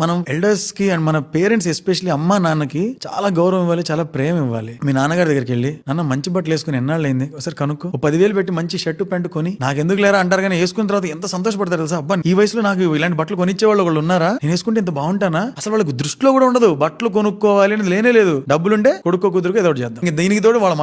మనం ఎల్డర్స్ కి అండ్ మన పేరెంట్స్ ఎస్పెషల్లీ అమ్మ నాన్నకి చాలా గౌరవం ఇవ్వాలి, చాలా ప్రేమ ఇవ్వాలి. మీ నాన్నగారి దగ్గరికి వెళ్ళి నాన్న మంచి బట్టలు వేసుకుని ఎన్నాళ్ళు అయింది ఒకసారి కనుక్కో, 10,000 పెట్టి మంచి షర్టు ప్యాంటు కొని నాకు ఎందుకు లేరా అంటారు, కానీ వేసుకున్న తర్వాత ఎంత సంతోషపడతారు తెలుసా. అబ్బా ఈ వయసులో నాకు ఇలాంటి బట్టలు కొనిచ్చే వాళ్ళు ఉన్నారా, నేను వేసుకుంటే ఇంత బాగుంటానా. అసలు వాళ్ళకి దృష్టిలో కూడా ఉండదు బట్టలు కొనుక్కోవాలి అనేది లేనే లేదు. డబ్బులుంటే కొడుకో కుదురుకో ఏదో చేద్దాం. దీనికి తోడు వాళ్ళ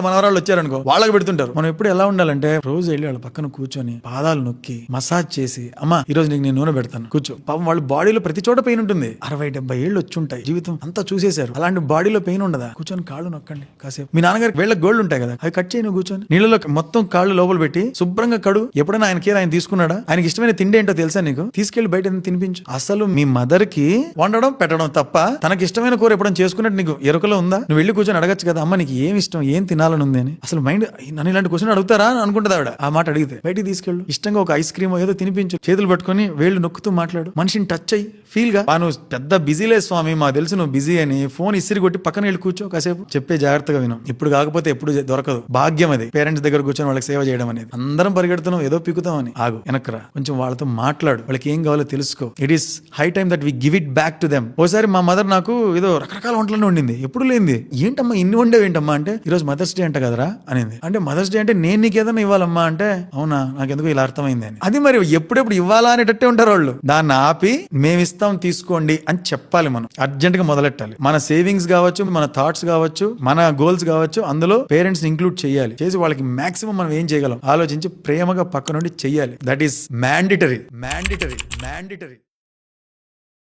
మనవరాళ్ళు వచ్చారనుకో వాళ్ళకి పెడుతుంటారు. మనం ఎప్పుడు ఎలా ఉండాలంటే రోజు వెళ్ళి వాళ్ళ పక్కన కూర్చొని పాదాలు నొక్కి మసాజ్ చేసి, అమ్మా ఈ రోజు నీకు నేను నూనె పెడతాను కూర్చో. పాపం వాళ్ళ బాడీలో ప్రతి చోట పెయిన్ ఉంటుంది. 60-70 ఏళ్ళు వచ్చి ఉంటాయి, జీవితం అంతా చూసేశారు. అలాంటి బాడీలో పెయిన్ ఉండదా, కూర్చొని కాళ్ళు నొక్కండి కాసేపు. మీ నాన్నగారికి వేళ్ళ గోల్డ్ ఉంటాయి కదా, అవి కట్ చేయను కూర్చొని నీళ్ళలో మొత్తం కాళ్ళు లోపల పెట్టి శుభ్రంగా కడు. ఎప్పుడైనా ఆయన కేర్ ఆయన తీసుకున్నాడా, ఆయనకి ఇష్టమైన తిండి ఏంటో తెలుసా నీకు, తీసుకెళ్లి బయట తినిపించు. అసలు మీ మదర్ కి వండడం పెట్టడం తప్ప తనకి ఇష్టమైన కూర ఎప్పుడైనా చేసుకున్నట్టు నీకు ఎరుకలో ఉందా? నువ్వు వెళ్ళి కూర్చొని అడగచ్చు కదా, అమ్మ నీకు ఏం ఇష్టం, ఏం తినాలని ఉంది అని. అసలు మైండ్ నన్ను ఇలాంటి క్వశ్చన్ అడుగుతారా అని అనుకుంటుంది ఆవిడ. ఆ మాట అడిగితే బయటికి తీసుకెళ్ళు, ఇష్టంగా ఒక ఐస్ క్రీమ్ ఏదో తినిపించు, చేతులు పట్టుకొని వేళ్ళు నొక్కుతూ మాట్లాడు, మనిషిని టచ్ అయ్యి ఫీల్ గా. నువ్వు పెద్ద బిజీలే స్వామి, మాకు తెలుసు నువ్వు బిజీ అని, ఫోన్ ఇసిరి కొట్టి పక్కన వెళ్ళి కూర్చో కాసేపు. చెప్పే జాగ్రత్తగా విను, ఇప్పుడు కాకపోతే ఎప్పుడు దొరకదు. భాగ్యం అది పేరెంట్స్ దగ్గర కూర్చొని వాళ్ళకి సేవ చేయడం అనేది. అందరం పరిగెడుతున్నాం ఏదో పీకుతాం అని, ఆగు వెనక్రా, కొంచెం వాళ్ళతో మాట్లాడు, వాళ్ళకి ఏం కావాలో తెలుసుకో. It is high time that we give it back to them. ఓసారి మా మదర్ నాకు ఏదో రకరకాల వంటలను వండింది, ఎప్పుడు లేనిది. ఏంటమ్మా ఇన్ని వండేవి ఏంటమ్మా అంటే, ఈ రోజు మదర్స్ డే అంట కదరా అనింది. అంటే మదర్స్ డే అంటే నేను నీకు ఏదైనా ఇవ్వాలమ్మా అంటే, అవునా నాకెందుకు ఇలా అర్థమైంది అని. అది మరి ఎప్పుడెప్పుడు ఇవ్వాలా అనేటట్టే ఉంటారు వాళ్ళు. దాన్ని ఆపి మేమిస్తాం తీసుకోండి అని చెప్పాలి. మనం అర్జెంట్ గా మొదలెట్టాలి. మన సేవింగ్స్ కావచ్చు, మన థాట్స్ కావచ్చు, మన గోల్స్ కావచ్చు, అందులో పేరెంట్స్ ఇంక్లూడ్ చేయాలి. చేసి వాళ్ళకి మాక్సిమం మనం ఏం చేయగలం ఆలోచించి ప్రేమగా పక్క నుండి చెయ్యాలి. That is mandatory.